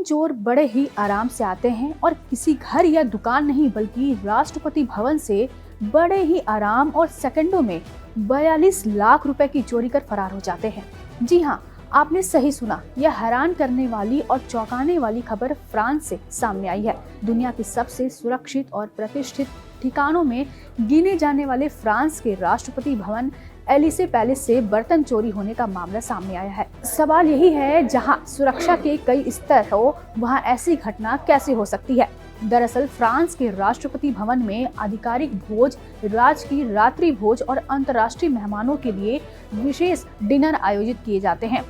चोर बड़े ही आराम से आते हैं और किसी घर या दुकान नहीं बल्कि राष्ट्रपति भवन से बड़े ही आराम और सेकंडों में 42 लाख रुपए की चोरी कर फरार हो जाते हैं। जी हाँ, आपने सही सुना। यह हैरान करने वाली और चौंकाने वाली खबर फ्रांस से सामने आई है। दुनिया के सबसे सुरक्षित और प्रतिष्ठित ठिकानों में गिने जाने वाले फ्रांस के राष्ट्रपति भवन एलिसे पैलेस से बर्तन चोरी होने का मामला सामने आया है। सवाल यही है, जहां सुरक्षा के कई स्तर हो, वहां ऐसी घटना कैसे हो सकती है। दरअसल फ्रांस के राष्ट्रपति भवन में आधिकारिक भोज, राजकीय रात्रि भोज और अंतर्राष्ट्रीय मेहमानों के लिए विशेष डिनर आयोजित किए जाते हैं।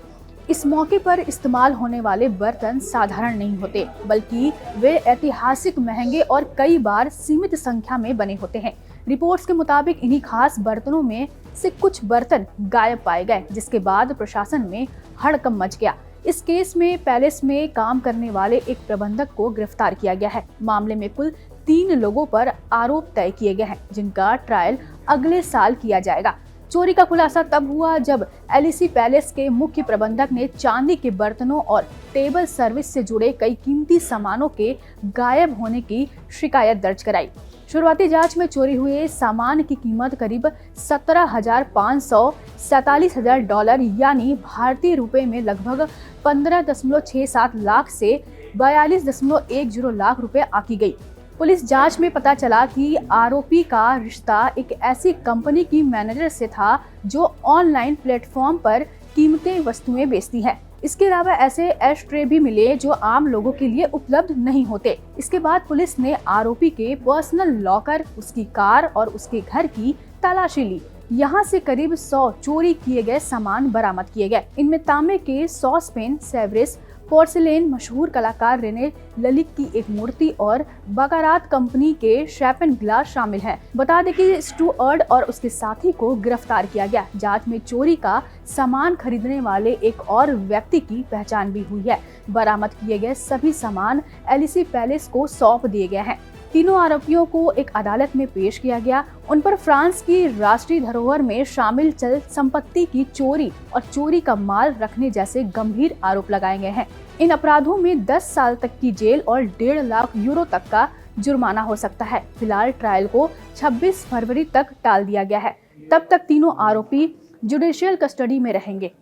इस मौके पर इस्तेमाल होने वाले बर्तन साधारण नहीं होते, बल्कि वे ऐतिहासिक, महंगे और कई बार सीमित संख्या में बने होते हैं। रिपोर्ट्स के मुताबिक इन्हीं खास बर्तनों में से कुछ बर्तन गायब पाए गए, जिसके बाद प्रशासन में हड़कंप मच गया। इस केस में पैलेस में काम करने वाले एक प्रबंधक को गिरफ्तार किया गया है। मामले में कुल 3 लोगों पर आरोप तय किए गए हैं, जिनका ट्रायल अगले साल किया जाएगा। चोरी का खुलासा तब हुआ जब एलिसी पैलेस के मुख्य प्रबंधक ने चांदी के बर्तनों और टेबल सर्विस से जुड़े कई कीमती सामानों के गायब होने की शिकायत दर्ज कराई। शुरुआती जांच में चोरी हुए सामान की कीमत करीब 17,547 डॉलर यानी भारतीय रुपए में लगभग 15.67 लाख से 42.10 लाख रुपए आंकी गई। पुलिस जांच में पता चला कि आरोपी का रिश्ता एक ऐसी कंपनी की मैनेजर से था जो ऑनलाइन प्लेटफॉर्म पर कीमती वस्तुएं बेचती है। इसके अलावा ऐसे एश ट्रे भी मिले जो आम लोगों के लिए उपलब्ध नहीं होते। इसके बाद पुलिस ने आरोपी के पर्सनल लॉकर, उसकी कार और उसके घर की तलाशी ली। यहाँ से करीब 100 चोरी किए गए सामान बरामद किए गए। इनमें तांबे के सॉसपेन, सेवरेस, पोर्सिलेन, मशहूर कलाकार रेने ललित की एक मूर्ति और बकारात कंपनी के शैंपेन ग्लास शामिल हैं। बता दें कि स्टुअर्ड और उसके साथी को गिरफ्तार किया गया। जांच में चोरी का सामान खरीदने वाले एक और व्यक्ति की पहचान भी हुई है। बरामद किए गए सभी सामान एलिसी पैलेस को सौंप दिए गए हैं। तीनों आरोपियों को एक अदालत में पेश किया गया। उन पर फ्रांस की राष्ट्रीय धरोहर में शामिल चल संपत्ति की चोरी और चोरी का माल रखने जैसे गंभीर आरोप लगाए गए हैं। इन अपराधों में 10 साल तक की जेल और 1.5 लाख यूरो तक का जुर्माना हो सकता है। फिलहाल ट्रायल को 26 फरवरी तक टाल दिया गया है। तब तक तीनों आरोपी जुडिशियल कस्टडी में रहेंगे।